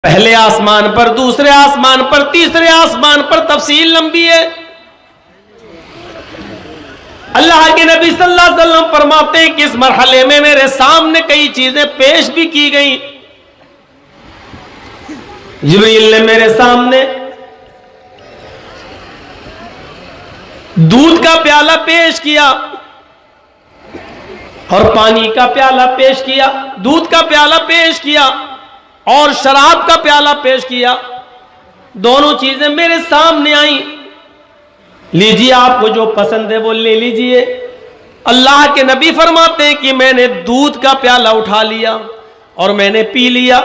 पहले आसमान पर, दूसरे आसमान पर, तीसरे आसमान पर, तफसील लंबी है। अल्लाह के नबी सल्लल्लाहु अलैहि वसल्लम फरमाते हैं कि इस मरहले में मेरे सामने कई चीजें पेश भी की गई। जिब्रील ने मेरे सामने दूध का प्याला पेश किया और पानी का प्याला पेश किया, दूध का प्याला पेश किया और शराब का प्याला पेश किया। दोनों चीजें मेरे सामने आई। लीजिए, आपको जो पसंद है वो ले लीजिए। अल्लाह के नबी फरमाते हैं कि मैंने दूध का प्याला उठा लिया और मैंने पी लिया।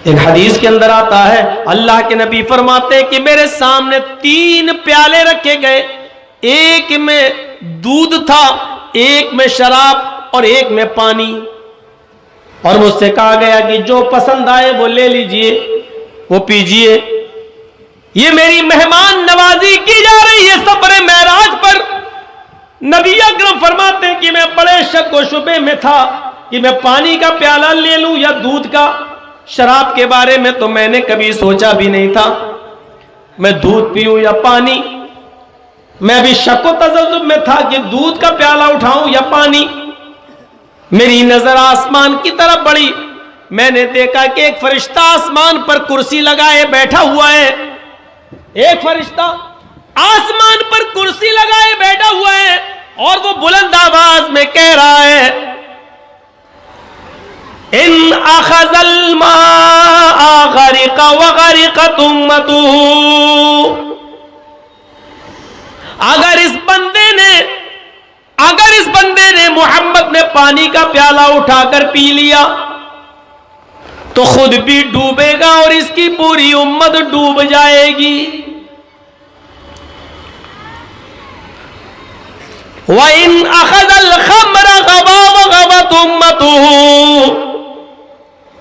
एक हदीस के अंदर आता है, अल्लाह के नबी फरमाते हैं कि मेरे सामने 3 प्याले रखे गए, एक में दूध था, एक में शराब और एक में पानी। और मुझसे कहा गया कि जो पसंद आए वो ले लीजिए, वो पीजिए। ये मेरी मेहमान नवाजी की जा रही है सफर मेराज पर। नबी अकरम फरमाते हैं कि मैं बड़े शक व शुबे में था कि मैं पानी का प्याला ले लूं या दूध का। शराब के बारे में तो मैंने कभी सोचा भी नहीं था, मैं दूध पीऊं या पानी। मैं भी शक व तजज्जुब में था कि दूध का प्याला उठाऊं या पानी। मेरी नजर आसमान की तरफ बढ़ी। मैंने देखा कि एक फरिश्ता आसमान पर कुर्सी लगाए बैठा हुआ है। एक फरिश्ता आसमान पर कुर्सी लगाए बैठा हुआ है और वो बुलंद आवाज में कह रहा है, इन अखज़ल माअ गरिक़ व गरिक़त उम्मतुहु। अगर इस बंदे ने मोहम्मद ने पानी का प्याला उठाकर पी लिया तो खुद भी डूबेगा और इसकी पूरी उम्मत डूब जाएगी। व इन अखज़ल खम्र गवा व गवत उम्मतुहु।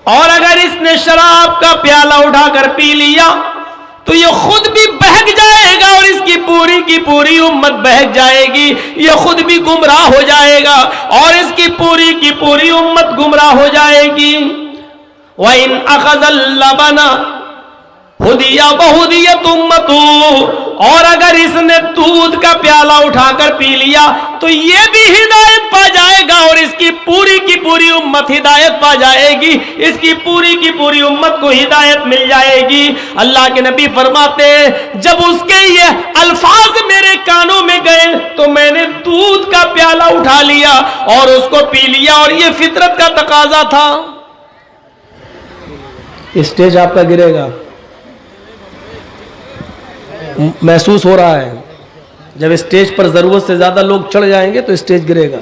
और अगर इसने शराब का प्याला उठाकर पी लिया तो ये खुद भी बहक जाएगा और इसकी पूरी की पूरी उम्मत बहक जाएगी। ये खुद भी गुमराह हो जाएगा और इसकी पूरी की पूरी उम्मत गुमराह हो जाएगी। व इन अखज़ल लबना हुदिया बहुदियत उम्मतुहु। और अगर इसने दूध का प्याला उठाकर पी लिया तो ये भी हिदायत पा जाएगा और इसकी पूरी की पूरी उम्मत हिदायत पा जाएगी। इसकी पूरी की पूरी उम्मत को हिदायत मिल जाएगी। अल्लाह के नबी फरमाते हैं, जब उसके ये अल्फाज मेरे कानों में गए तो मैंने दूध का प्याला उठा लिया और उसको पी लिया। और ये फितरत का तकाजा था। स्टेज आपका गिरेगा, महसूस हो रहा है। जब स्टेज पर जरूरत से ज्यादा लोग चढ़ जाएंगे तो स्टेज गिरेगा।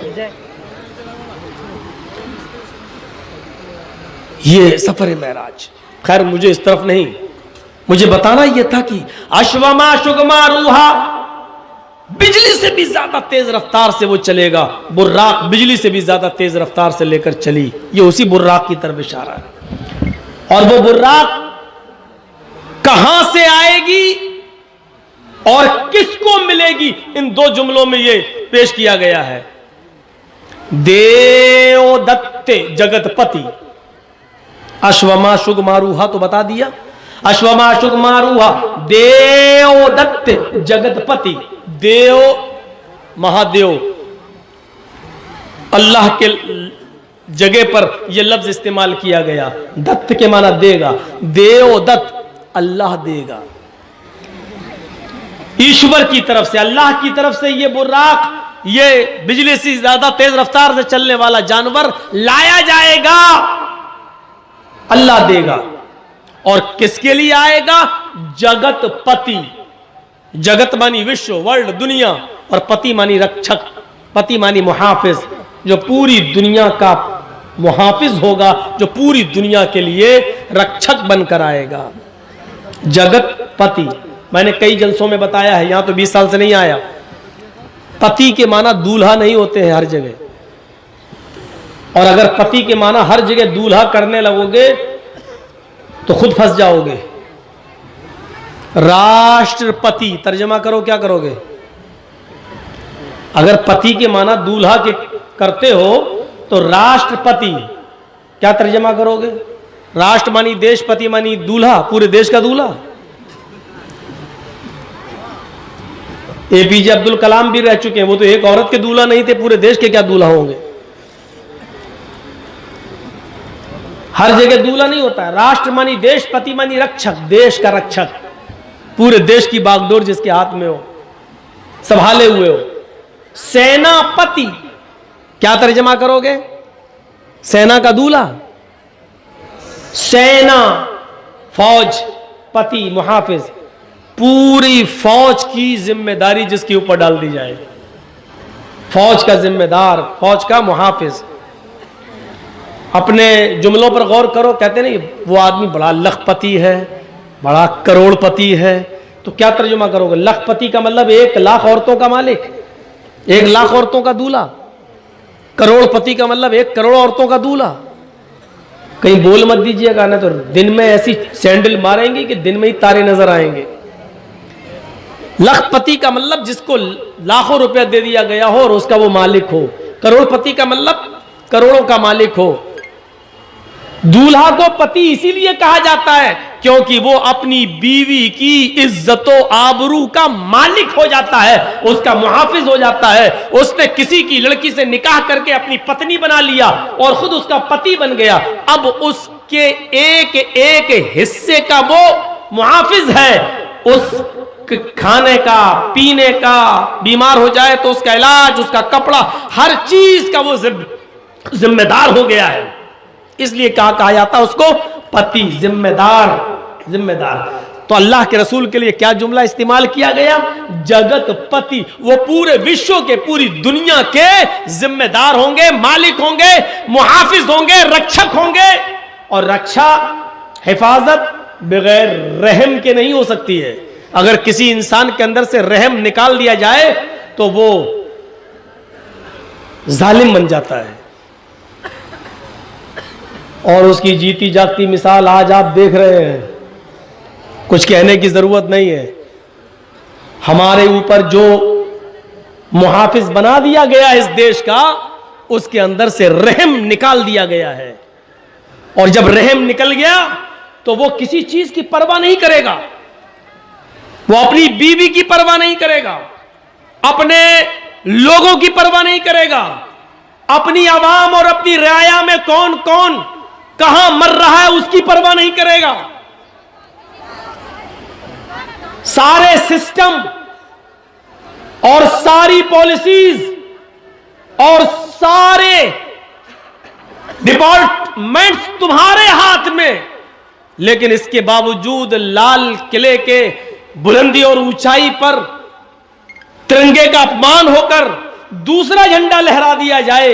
ये सफर मेराज। खैर, मुझे इस तरफ नहीं, मुझे बताना यह था कि अश्वमा शुगमा रूहा, बिजली से भी ज्यादा तेज रफ्तार से वो चलेगा। बुर्राक बिजली से भी ज्यादा तेज रफ्तार से लेकर चली। ये उसी बुर्राक की तरफ इशारा है। और वो बुर्राक कहां से आएगी और किसको मिलेगी, इन 2 जुमलों में ये पेश किया गया है। देवदत्ते जगतपति। अश्वमा शुगमारूहा तो बता दिया, अश्वमा शुगमारूहा देवदत्ते जगतपति। देव महादेव, अल्लाह के जगह पर यह लफ्ज इस्तेमाल किया गया। दत्त के माना देगा, देवदत्त अल्लाह देगा। ईश्वर की तरफ से, अल्लाह की तरफ से ये बुर्राक, ये बिजली से ज्यादा तेज रफ्तार से चलने वाला जानवर लाया जाएगा। अल्लाह देगा। और किसके लिए आएगा? जगतपति। जगत मानी विश्व, वर्ल्ड, दुनिया, और पति मानी रक्षक, पति मानी मुहाफिज, जो पूरी दुनिया का मुहाफिज होगा, जो पूरी दुनिया के लिए रक्षक बनकर आएगा। जगतपति। मैंने कई जलसों में बताया है, यहां तो 20 साल से नहीं आया। पति के माना दूल्हा नहीं होते हैं हर जगह। और अगर पति के माना हर जगह दूल्हा करने लगोगे तो खुद फंस जाओगे। राष्ट्रपति तर्जमा करो, क्या करोगे? अगर पति के माना दूल्हा के करते हो तो राष्ट्रपति क्या तर्जमा करोगे? राष्ट्र मानी देशपति मानी दूल्हा, पूरे देश का दूल्हा। एपीजे अब्दुल कलाम भी रह चुके हैं, वो तो एक औरत के दूल्हा नहीं थे, पूरे देश के क्या दूल्हा होंगे। हर जगह दूल्हा नहीं होता है। राष्ट्र मानी देशपति मानी रक्षक, देश का रक्षक, पूरे देश की बागडोर जिसके हाथ में हो, संभाले हुए हो। सेनापति क्या तर्जमा करोगे? सेना का दूल्हा, सेना फौज, पति मुहाफिज, पूरी फौज की जिम्मेदारी जिसके ऊपर डाल दी जाए, फौज का जिम्मेदार, फौज का मुहाफिज। अपने जुमलों पर गौर करो, कहते नहीं वो आदमी बड़ा लखपति है, बड़ा करोड़पति है, तो क्या तर्जुमा करोगे? लखपति का मतलब 1 लाख औरतों का मालिक, 1 लाख औरतों का दूल्हा। करोड़पति का मतलब 1 करोड़ औरतों का दूल्हा। कहीं बोल मत दीजिएगा ना तो दिन में ऐसी सैंडल मारेंगे कि दिन में ही तारे नजर आएंगे। लखपति का मतलब जिसको लाखों रुपया दे दिया गया हो और उसका वो मालिक हो। करोड़पति का मतलब करोड़ों का मालिक हो। दूल्हा को पति इसीलिए कहा जाता है क्योंकि वो अपनी बीवी की इज्जतो आबरू का मालिक हो जाता है, उसका मुहाफिज हो जाता है। उसने किसी की लड़की से निकाह करके अपनी पत्नी बना लिया और खुद उसका पति बन गया। अब उसके एक एक हिस्से का वो मुहाफिज है, उस खाने का, पीने का, बीमार हो जाए तो उसका इलाज, उसका कपड़ा, हर चीज का वो जिम्मेदार हो गया है। इसलिए कहा जाता है उसको पति, जिम्मेदार, जिम्मेदार। तो अल्लाह के रसूल के लिए क्या जुमला इस्तेमाल किया गया? जगत पति। वो पूरे विश्व के, पूरी दुनिया के जिम्मेदार होंगे, मालिक होंगे, मुहाफिज होंगे, रक्षक होंगे। और रक्षा, हिफाजत बगैर रहम के नहीं हो सकती है। अगर किसी इंसान के अंदर से रहम निकाल दिया जाए तो वो जालिम बन जाता है। और उसकी जीती जागती मिसाल आज आप देख रहे हैं, कुछ कहने की जरूरत नहीं है। हमारे ऊपर जो मुहाफिज बना दिया गया इस देश का, उसके अंदर से रहम निकाल दिया गया है। और जब रहम निकल गया तो वो किसी चीज की परवाह नहीं करेगा। वो अपनी बीवी की परवाह नहीं करेगा, अपने लोगों की परवाह नहीं करेगा, अपनी आवाम और अपनी रियाया में कौन कौन कहां मर रहा है उसकी परवाह नहीं करेगा। सारे सिस्टम और सारी पॉलिसीज और सारे डिपार्टमेंट्स तुम्हारे हाथ में, लेकिन इसके बावजूद लाल किले के बुलंदी और ऊंचाई पर तिरंगे का अपमान होकर दूसरा झंडा लहरा दिया जाए,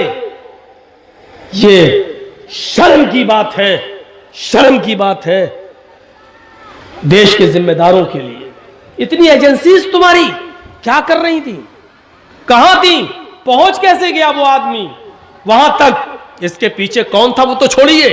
ये शर्म की बात है, शर्म की बात है देश के जिम्मेदारों के लिए। इतनी एजेंसीज तुम्हारी क्या कर रही थी? कहां थी? पहुंच कैसे गया वो आदमी वहां तक? इसके पीछे कौन था वो तो छोड़िए,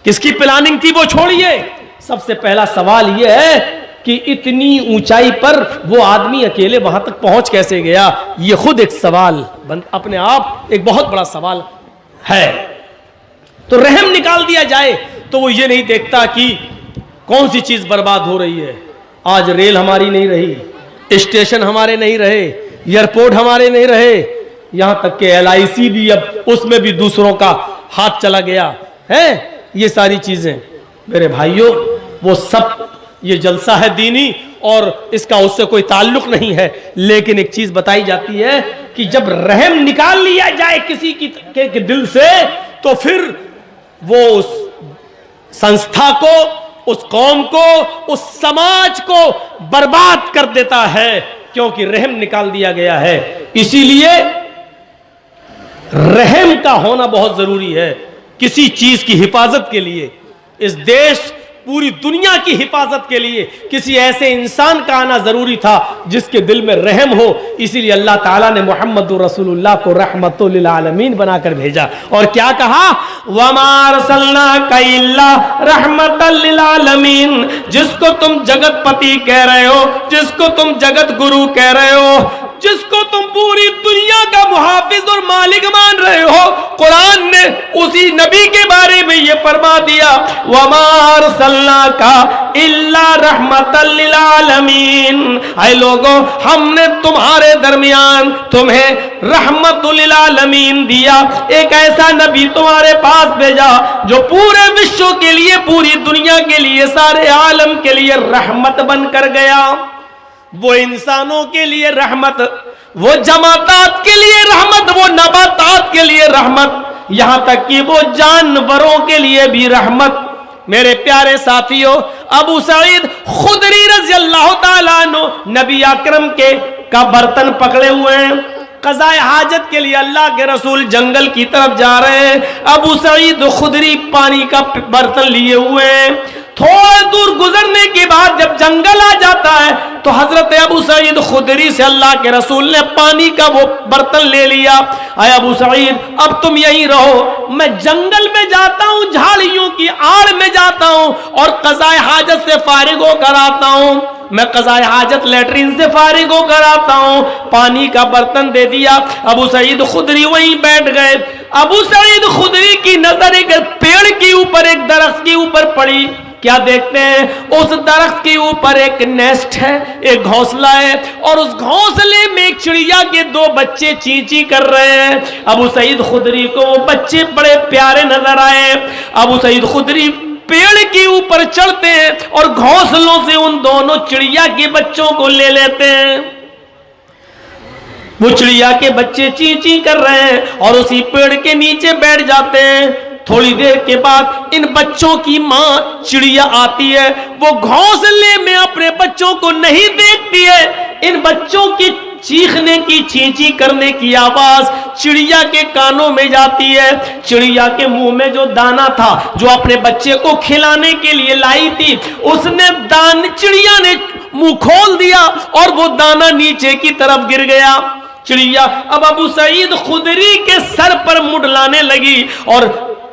किसकी प्लानिंग थी वो छोड़िए। सबसे पहला सवाल यह है कि इतनी ऊंचाई पर वो आदमी अकेले वहां तक पहुंच कैसे गया? ये खुद एक सवाल अपने आप एक बहुत बड़ा सवाल है। तो रहम निकाल दिया जाए तो वो ये नहीं देखता कि कौन सी चीज बर्बाद हो रही है। आज रेल हमारी नहीं रही, स्टेशन हमारे नहीं रहे, एयरपोर्ट हमारे नहीं रहे, यहां तक कि LIC भी अब उसमें भी दूसरों का हाथ चला गया है। ये सारी चीजें मेरे भाइयों, वो सब ये जलसा है दीनी और इसका उससे कोई ताल्लुक नहीं है। लेकिन एक चीज बताई जाती है कि जब रहम निकाल लिया जाए किसी के दिल से, तो फिर वो उस संस्था को, उस कौम को, उस समाज को बर्बाद कर देता है, क्योंकि रहम निकाल दिया गया है। इसीलिए रहम का होना बहुत जरूरी है किसी चीज की हिफाजत के लिए। इस देश, पूरी दुनिया की हिफाजत के लिए किसी ऐसे इंसान का आना जरूरी था जिसके दिल में रहम हो। इसीलिए अल्लाह ताला ने मोहम्मद रसूलुल्लाह को रहमतुल लिल आलमीन बनाकर भेजा। और क्या कहा? वमा अरसलनाका इल्ला रहमतल लिल आलमीन। जिसको तुम जगतपति कह रहे हो, जिसको तुम जगत गुरु कह रहे हो, जिसको तुम पूरी दुनिया का मुहाफिज और मालिक मान रहे हो, कुरान ने उसी नबी के बारे में ये फरमा दिया, वमा अरसलनाका इल्ला रहमतल लिल आलमीन। ऐ लोगों, हमने तुम्हारे दरमियान तुम्हें रहमतुल लिल आलमीन दिया, एक ऐसा नबी तुम्हारे पास भेजा जो पूरे विश्व के लिए, पूरी दुनिया के लिए, सारे आलम के लिए रहमत बनकर गया। वो इंसानों के लिए रहमत, वो जमातात के लिए रहमत, वो नबातात के लिए रहमत, यहां तक कि वो जानवरों के लिए भी रहमत। मेरे प्यारे साथियों, अबू सईद खुदरी रज़ी अल्लाह ताला अन्हु नबी अकरम के का बर्तन पकड़े हुए हैं, क़ज़ाए हाजत के लिए अल्लाह के रसूल जंगल की तरफ जा रहे हैं। अबू सईद खुदरी पानी का बर्तन लिए हुए हैं। थोड़ा दूर गुजरने के बाद जब जंगल आ जाता है तो हजरत अबू सईद खुदरी से अल्लाह के रसूल ने पानी का वो बर्तन ले लिया। आए अबू सईद, अब तुम यहीं रहो, मैं जंगल में जाता हूं, झाड़ियों की आड़ में जाता हूं और क़ज़ाए हाजत से फारिग होकर आता हूं। मैं क़ज़ाए हाजत लेटरिन से फारिग होकर आता हूं। पानी का बर्तन दे दिया, अबू सईद खुदरी वहीं बैठ गए। अबू सईद खुदरी की नजर एक पेड़ के ऊपर, एक दरख्त के ऊपर पड़ी। क्या देखते हैं? उस दरख्त के ऊपर एक नेस्ट है, एक घोंसला है, और उस घोंसले में एक चिड़िया के दो बच्चे ची ची कर रहे हैं। अबू सईद खुदरी को वो बच्चे बड़े प्यारे नजर आए। अबू सईद खुदरी पेड़ के ऊपर चढ़ते हैं और घोंसलों से उन दोनों चिड़िया के बच्चों को ले लेते हैं। वो चिड़िया के बच्चे ची ची कर रहे हैं और उसी पेड़ के नीचे बैठ जाते हैं। थोड़ी देर के बाद इन बच्चों की मां चिड़िया आती है। वो घोंसले में अपने बच्चों को नहीं देखती है। इन बच्चों की चीखने की, चींची करने की आवाज चिड़िया के कानों में जाती है। चिड़िया के मुंह में जो दाना था, जो अपने बच्चे को खिलाने के लिए लाई थी, उसने चिड़िया ने मुंह खोल दिया और वो दाना नीचे की तरफ गिर गया। चिड़िया अब अबू सईद खुदरी के सर पर मुड़लाने लगी और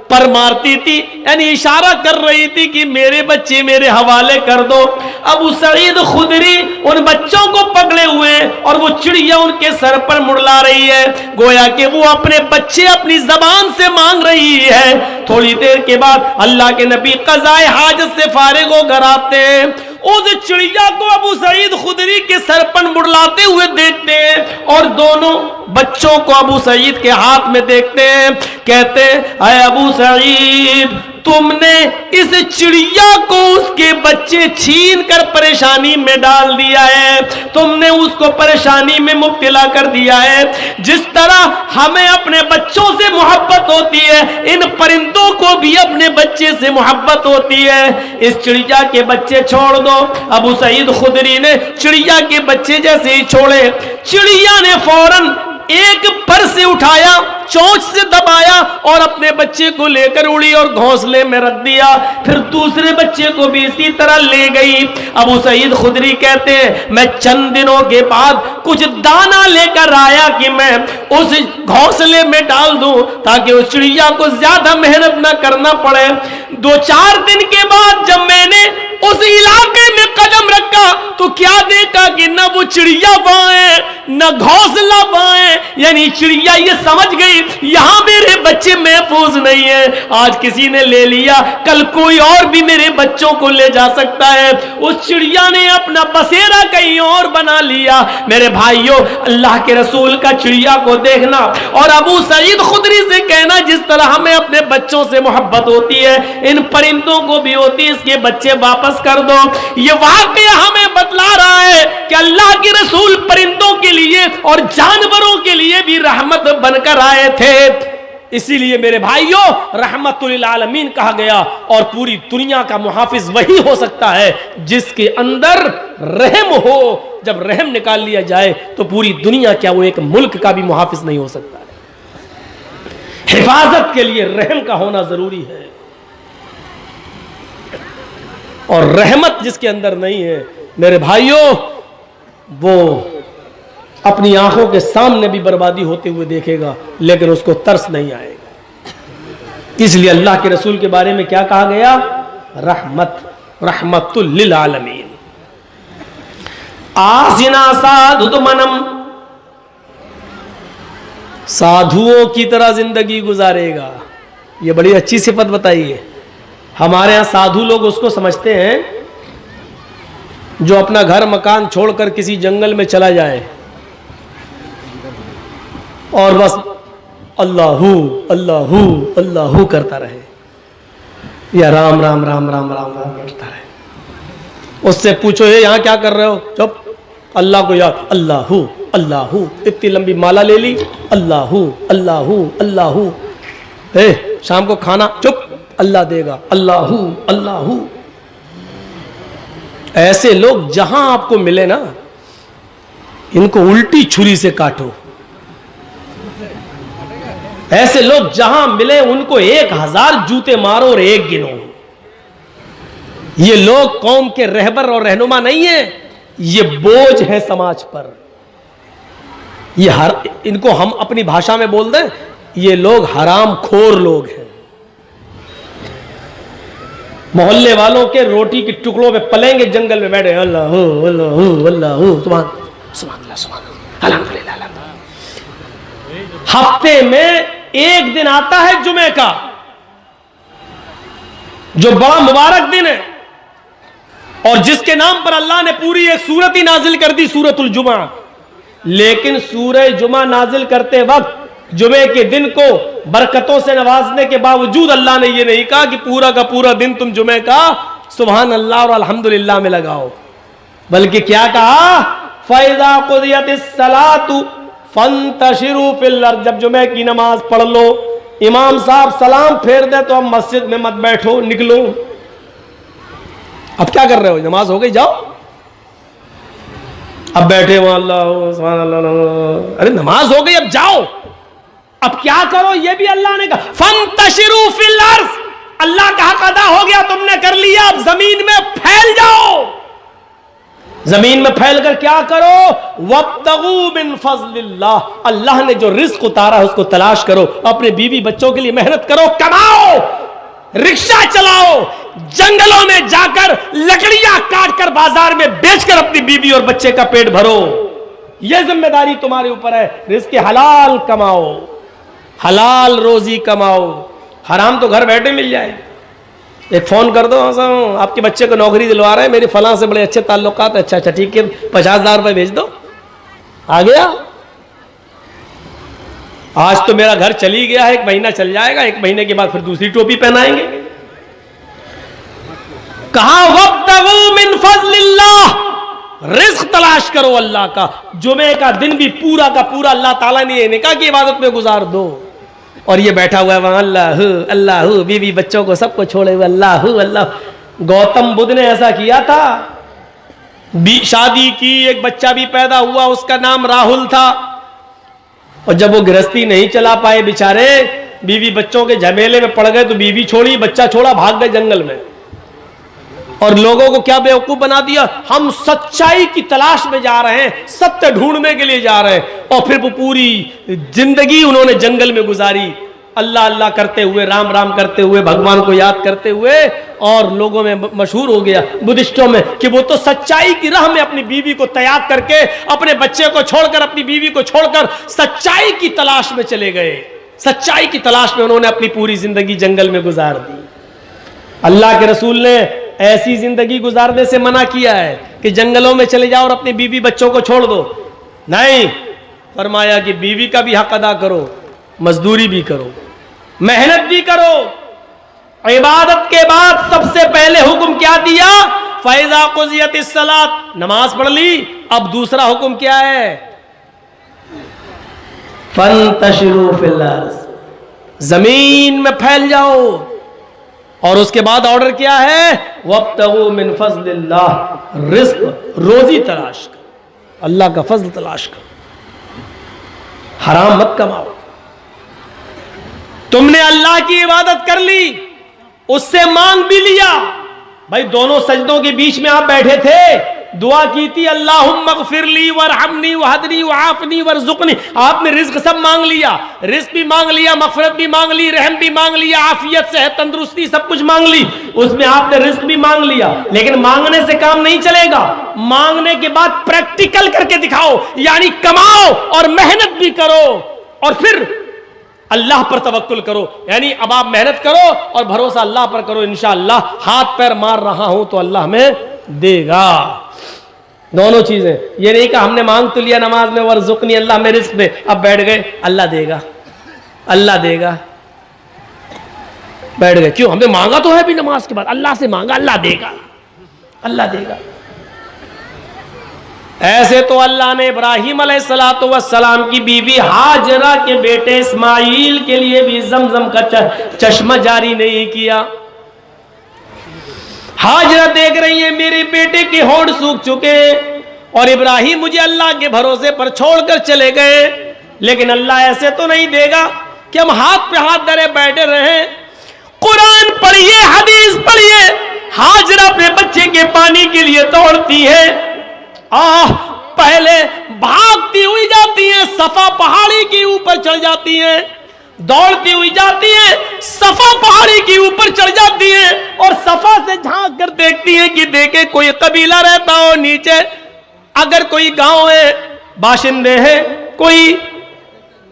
पर मारती थी, यानी इशारा कर रही थी कि मेरे बच्चे मेरे हवाले कर दो। अबू सईद खुदरी उन बच्चों को पकड़े हुए और वो चिड़िया उनके सर पर मुड़ला रही है, गोया कि वो अपने बच्चे अपनी जबान से मांग रही है। थोड़ी देर के बाद अल्लाह के नबी क़ज़ाए हाजत से फारिग होकर आते हैं। उस चिड़िया को अबू सईद खुदरी के सर पर मुड़लाते हुए देखते हैं और दोनों बच्चों को अबू सईद के हाथ में देखते हैं। कहते हैं, अरे अबू सईद, तुमने इस चिड़िया को उसके बच्चे छीन कर परेशानी में डाल दिया है, तुमने उसको परेशानी में मुब्तला कर दिया है। जिस तरह हमें अपने बच्चों से मोहब्बत होती है, इन परिंदों को भी अपने बच्चे से मोहब्बत होती है। इस चिड़िया के बच्चे छोड़ दो। अबू सईद खुदरी ने चिड़िया के बच्चे जैसे ही छोड़े, चिड़िया ने फौरन एक पर से उठाया, चोंच से दबाया और अपने बच्चे को लेकर उड़ी और घोंसले में रख दिया। फिर दूसरे बच्चे को भी इसी तरह ले गई। अबू सईद खुदरी कहते हैं, मैं चंद दिनों के बाद कुछ दाना लेकर आया कि मैं उस घोंसले में डाल दूं ताकि उस चिड़िया को ज्यादा मेहनत न करना पड़े। 2-4 दिन के बाद जब मैंने उस इलाके में कदम रखा तो क्या देखा कि न वो चिड़िया वहां है, न घोंसला वहां है। यानी चिड़िया ये समझ गई यहां मेरे बच्चे महफूज नहीं है, आज किसी ने ले लिया, कल कोई और भी मेरे बच्चों को ले जा सकता है। उस चिड़िया ने अपना बसेरा कहीं और बना लिया। मेरे भाइयों, अल्लाह के रसूल का चिड़िया को देखना और अबू सईद खुदरी से कहना, जिस तरह हमें अपने बच्चों से मोहब्बत होती है, इन परिंदों को भी होती है, इसके बच्चे वापस कर दो। ये वाकया हमें बतला रहा है कि अल्लाह के रसूल परिंदों के लिए और जानवरों के लिए भी रहमत बनकर आए थे। इसीलिए मेरे भाइयों, रहमतुल आलमीन कहा गया और पूरी दुनिया का मुहाफिज वही हो सकता है जिसके अंदर रहम हो। जब रहम निकाल लिया जाए तो पूरी दुनिया, क्या वो एक मुल्क का भी मुहाफिज नहीं हो सकता है। हिफाजत के लिए रहम का होना जरूरी है और रहमत जिसके अंदर नहीं है, मेरे भाइयों, वो अपनी आंखों के सामने भी बर्बादी होते हुए देखेगा लेकिन उसको तरस नहीं आएगा। इसलिए अल्लाह के रसूल के बारे में क्या कहा गया? रहमतुल लिल आलमीन। आसिना सादुतमनम साधुओं की तरह जिंदगी गुजारेगा। ये बड़ी अच्छी सिफत बताई है। हमारे यहाँ साधु लोग उसको समझते हैं जो अपना घर मकान छोड़कर किसी जंगल में चला जाए और बस अल्लाहू अल्लाहू अल्लाहू करता रहे, या राम राम राम राम राम राम करता रहे। उससे पूछो ये यहाँ क्या कर रहे हो? चुप, अल्लाह को याद, अल्लाहू अल्लाहू, इतनी लंबी माला ले ली, अल्लाहू अल्लाहू अल्लाहू। शाम को खाना, चुप, अल्लाह देगा, अल्लाहू अल्लाहू। ऐसे लोग जहां आपको मिले ना, इनको उल्टी छुरी से काटो। ऐसे लोग जहां मिले उनको 1000 जूते मारो और एक गिनो। ये लोग कौम के रहबर और रहनुमा नहीं है, ये बोझ है समाज पर। ये इनको हम अपनी भाषा में बोल दें, ये लोग हराम खोर लोग हैं। मोहल्ले वालों के रोटी के टुकड़ों पे पलेंगे, जंगल में बैठे अल्लाह अल्लाह अल्लाह सुभान सुभान अल्लाह सुभान अल्हम्दुलिल्लाह। हफ्ते में एक दिन आता है जुमे का, जो बड़ा मुबारक दिन है और जिसके नाम पर अल्लाह ने पूरी एक सूरत ही नाजिल कर दी, सूरतुल जुमा। लेकिन सूरह जुमा नाजिल करते वक्त जुमे के दिन को बरकतों से नवाजने के बावजूद अल्लाह ने यह नहीं कहा कि पूरा का पूरा दिन तुम जुमे का सुभान अल्लाह और अल्हम्दुलिल्लाह में लगाओ, बल्कि क्या कहा, फैज़ा क़ुदियतिस सलातु फंतशिरू फिल अर्ज़। जब जुमे की नमाज पढ़ लो, इमाम साहब सलाम फेर दे तो अब मस्जिद में मत बैठो, निकलो। अब क्या कर रहे हो? नमाज हो गई, जाओ। अब बैठे वहां अल्लाह सुभान अल्लाह, अरे नमाज हो गई, अब जाओ। अब क्या करो? ये भी अल्लाह ने कहा, फंतशिरू फिल अर्ज़। अल्लाह का हक अदा हो गया, तुमने कर लिया, अब जमीन में फैल जाओ। जमीन में फैलकर क्या करो? वब्तगू मिन फज़लिल्लाह। अल्लाह ने जो रिस्क उतारा है उसको तलाश करो, अपने बीवी बच्चों के लिए मेहनत करो, कमाओ, रिक्शा चलाओ, जंगलों में जाकर लकड़ियां काटकर बाजार में बेचकर अपनी बीवी और बच्चे का पेट भरो। यह जिम्मेदारी तुम्हारे ऊपर है। रिस्क हलाल कमाओ, हलाल रोजी कमाओ। हराम तो घर बैठे मिल जाए। एक फोन कर दो, आपके बच्चे को नौकरी दिलवा रहे हैं, मेरी फलां से बड़े अच्छे ताल्लुकात, अच्छा अच्छा ठीक है, 50,000 रुपए भेज दो, आ गया। आज तो मेरा घर चली गया है, 1 महीना चल जाएगा, 1 महीने के बाद फिर दूसरी टोपी पहनाएंगे। कहा वब्तगू मिन फज़लिल्लाह, रिस्क तलाश करो अल्लाह का। जुमे का दिन भी पूरा का पूरा अल्लाह ताला ने ये नहीं कहा कि इबादत में गुजार दो, और ये बैठा हुआ है वहां अल्लाह अल्लाह, बीवी बच्चों को सबको छोड़े हुए अल्लाह अल्लाह। गौतम बुद्ध ने ऐसा किया था, शादी की, एक बच्चा भी पैदा हुआ, उसका नाम राहुल था, और जब वो गृहस्थी नहीं चला पाए बेचारे, बीवी बच्चों के झमेले में पड़ गए, तो बीवी छोड़ी, बच्चा छोड़ा, भाग गए जंगल में। और लोगों को क्या बेवकूफ बना दिया, हम सच्चाई की तलाश में जा रहे हैं, सत्य ढूंढने के लिए जा रहे हैं, और फिर वो पूरी जिंदगी उन्होंने जंगल में गुजारी, अल्लाह अल्लाह करते हुए, राम राम करते हुए, भगवान को याद करते हुए। और लोगों में मशहूर हो गया, बुद्धिस्टों में, कि वो तो सच्चाई की राह में अपनी बीवी को त्याग करके, अपने बच्चे को छोड़कर, अपनी बीवी को छोड़कर सच्चाई की तलाश में चले गए। सच्चाई की तलाश में उन्होंने अपनी पूरी जिंदगी जंगल में गुजार दी। अल्लाह के रसूल ने ऐसी जिंदगी गुजारने से मना किया है कि जंगलों में चले जाओ और अपनी बीवी बच्चों को छोड़ दो। नहीं, फरमाया कि बीवी का भी हक अदा करो, मजदूरी भी करो, मेहनत भी करो। इबादत के बाद सबसे पहले हुक्म क्या दिया? फैज़ा क़ुज़ियतिस सलात, नमाज पढ़ ली। अब दूसरा हुक्म क्या है? फंतशिरू फिल अर्ज़, जमीन में फैल जाओ। और उसके बाद ऑर्डर क्या है? वब्तगू मिन फज़लिल्लाह, रिस्क, रोजी तलाश करो, अल्लाह का फजल तलाश करो, हराम मत कमाओ। तुमने अल्लाह की इबादत कर ली, उससे मांग भी लिया। भाई दोनों सजदों के बीच में आप बैठे थे, दुआ की थी अल्लाहुम्मा ग़फ़िरली वरहमनी वहदनी वआफ़नी वरज़ुक़नी। आपने रिज़्क़ सब मांग लिया, रिज़्क़ भी मांग लिया, मग़फ़िरत भी मांग ली, रहम भी मांग लिया, आफियत से तंदुरुस्ती सब कुछ मांग ली, उसमें आपने रिज़्क़ भी मांग लिया। लेकिन मांगने से काम नहीं चलेगा, मांगने के बाद प्रैक्टिकल करके दिखाओ, यानी कमाओ और मेहनत भी करो और फिर अल्लाह पर तवक्कुल करो, यानी अब आप मेहनत करो और भरोसा अल्लाह पर करो, इंशाअल्लाह हाथ पैर मार रहा हूं तो अल्लाह में देगा। दोनों चीजें, ये नहीं कि हमने मांग तो लिया नमाज में वर्जुकनी अल्लाह में रिस्क दे, अब बैठ गए अल्लाह देगा अल्लाह देगा, बैठ गए। क्यों? हमने मांगा तो है भी नमाज के बाद, अल्लाह से मांगा अल्लाह देगा अल्लाह देगा। ऐसे तो अल्लाह ने इब्राहीम अलैहिस्सलातु वस्सलाम की बीवी हाजरा के बेटे इस्माइल के लिए भी जमजम का चश्मा जारी नहीं किया। हाजरा देख रही है मेरे बेटे के होंठ सूख चुके और इब्राहिम मुझे अल्लाह के भरोसे पर छोड़कर चले गए, लेकिन अल्लाह ऐसे तो नहीं देगा कि हम हाथ पे हाथ धरे बैठे रहे। कुरान पढ़िए, हदीस पढ़िए। हाजरा अपने बच्चे के पानी के लिए दौड़ती है, पहले भागती हुई जाती है, सफा पहाड़ी के ऊपर चढ़ जाती है, दौड़ती हुई जाती है, सफा पहाड़ी के ऊपर चढ़ जाती है और सफा से झांक कर देखती है कि देखे कोई कबीला रहता हो नीचे, अगर कोई गांव है, बाशिंदे हैं, कोई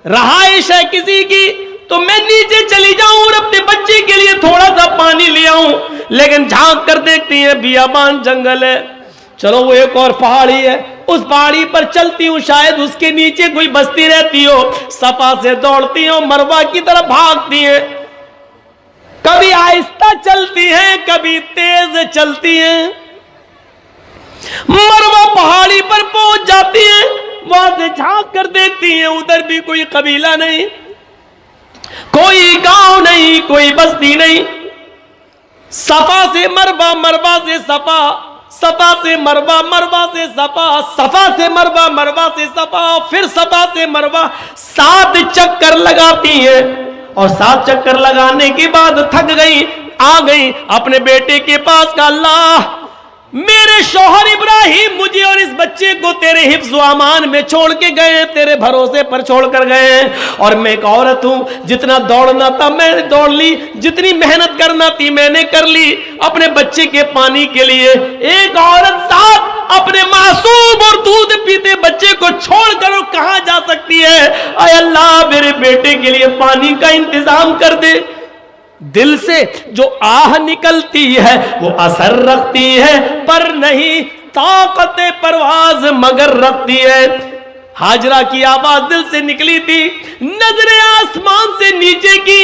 रहाइश है किसी की, तो मैं नीचे चली जाऊं और अपने बच्चे के लिए थोड़ा सा पानी ले आऊं। लेकिन झांक कर देखती है बियाबान जंगल है, चलो वो एक और पहाड़ी है, उस पहाड़ी पर चलती हूं, शायद उसके नीचे कोई बस्ती रहती हो। सफा से दौड़ती हो, मरवा की तरफ भागती है, कभी आहिस्ता चलती है, कभी तेज चलती है। मरवा पहाड़ी पर पहुंच जाती है, वहां से झांक कर देखती है, उधर भी कोई कबीला नहीं, कोई गांव नहीं, कोई बस्ती नहीं। सफा से मरवा, मरवा से सफा, सफा से मरवा, मरवा से सफा, सफा से मरवा, मरवा से सफा, फिर सफा से मरवा, 7 चक्कर लगाती है और 7 चक्कर लगाने के बाद थक गई, आ गई अपने बेटे के पास का, अल्लाह मेरे शौहर इब्राहिम मुझे और इस बच्चे को तेरे हिफ्ज़ व अमान में छोड़ के गए, तेरे भरोसे पर छोड़ कर गए, और मैं एक औरत हूं, जितना दौड़ना था मैंने दौड़ ली, जितनी मेहनत करना थी मैंने कर ली अपने बच्चे के पानी के लिए। एक औरत साथ अपने मासूम और दूध पीते बच्चे को छोड़कर वो कहां जा सकती है? आय अल्लाह मेरे बेटे के लिए पानी का इंतजाम कर दे। दिल से जो आह निकलती है वो असर रखती है, पर नहीं ताकत परवाज मगर रखती है। हाजरा की आवाज दिल से निकली थी, नजरें आसमान से नीचे की